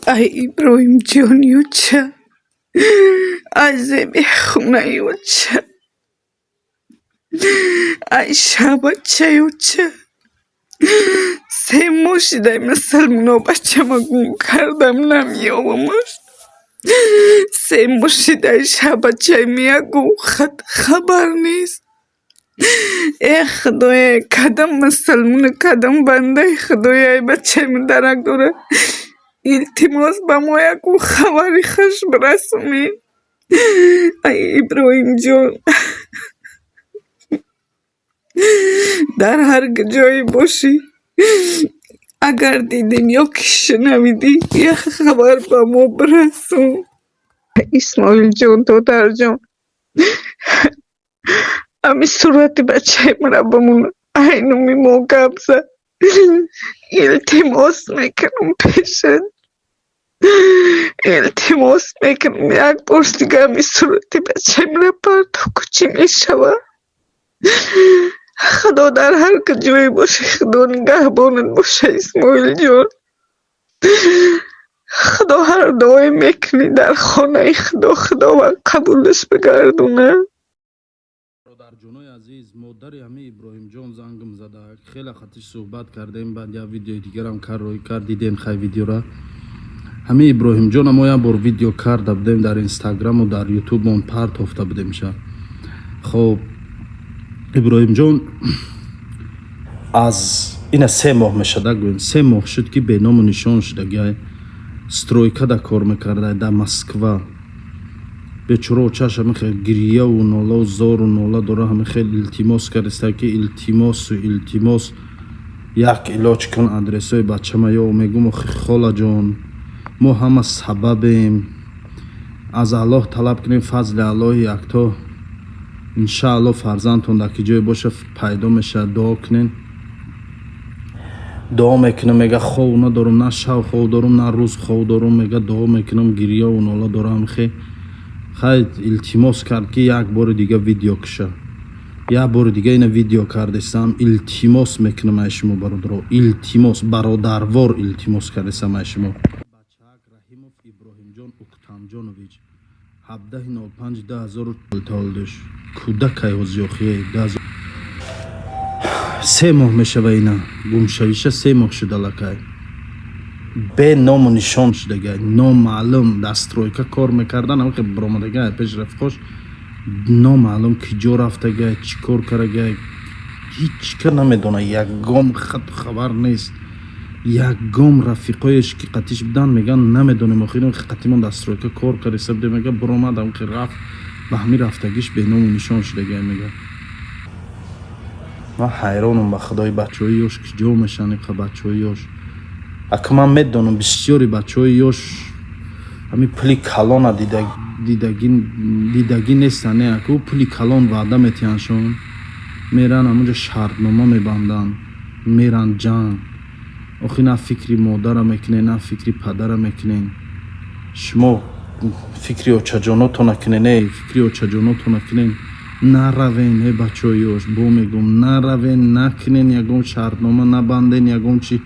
Ay İbrahim Can Yüce, Azemi Huna Yüce, Ay Şabatça Yüce, Sen moşiday mesela başıma gün kardam nam yolmuş. Sen moşiday Şabatçay miya gün haber nis. Khdoya kadam mesela kadam banday Khdoya bacham darak dora. İltimos bamoya gün haberi khaş brasmi. Ay İbrahim Can. Dar har joy boshi. Agar دیدیم یا که شنویدی یه خبر با ما برسون. اسماعیل جان دادر جان امی صورت بچه مربامون اینو می موقع زد التماس میکنم پیشت التماس میکنم یک بار دیگه امی صورت بچه مربا تو کچی میشوه خدا در هر کجایی باشه خدا نگهبانت باشه اسماعیل جان خدا هر دعای میکنی در خانه خدا و قبولش بگردونه برادر جونای عزیز مادر همه ابراهیم جان زنگم زده خیلی خطش صحبت کردیم بعد یا ویدیو دیگر هم دیدین خیلی ویدیو را همه ابراهیم جان ما یه بار ویدیو کرده بودیم در اینستاگرام و در یوتیوب اون پارت افته بودیم شد خب ابراهیم جان از این 3 ماه میشده گوین 3 ماه شد که به نام و نشان شده گه سترویکا دا کار میکرده در مسکوا به چرا چش همه خیلی گریه و نالا و زار و نالا داره همه خیلی التماس کرده که التماس یک علاج کن ادرس های بچه ما یا میگم خاله جان ما همه سببیم از الله طلب کنیم فضل الله یکتا انشاءالله فرزندتون در که جای باشه پیدا میشه دعا کنین دعا میکنم میگه خواب ندارم نه شب خواب دارم نه روز خواب دارم میگه دعا میکنم گریه و ناله دارم خیلی التماس کرد که یک بار دیگه ویدیو کشه یک بار دیگه این ویدیو کردستم التماس میکنم ای شما برادر التماس برادروار التماس کردستم ای شما بچه‌ک رحیموف ابراهیم جان اکتم جانویچ 17.05.2000 تولدش کودک ایوزیوخیه 3 ماه میشه و اینا گم شویشه 3 ماه شده لکای به نام و نشان شده نامعلوم دسترویکا کار میکردن اما که برامدگه پیش رفقاش نامعلوم کجا رفته چی کار کرده هیچ که نمیدونه یک گام خبر نیست یک گام رفیقایش که قطیش بدن میگن نمیدونیم آخیرون قطیمون دسترویکا کار کرده سبده میگه برامدم که رفت به همین رفتگیش به نام و نشان شده میگه من حیرانم به خدای بچه های یوش که جو میشن این بچه های یوش اگه من میدونم بسیاری بچه های یوش همین پلی کلان دیدگی نیستن اگه او پلی کلان وعده میتینشون میرن همونجا شرطنامه میبندن میرن جنگ آخی نه فکری مادر میکنین نه فکری پدر میکنین شما فکری اوچجاناتو نکنین فکری اوچجاناتو نکنین نروین ای بچه هایوش بو میگم نروین نکنین یکم شرطنامه نبندین یکم چی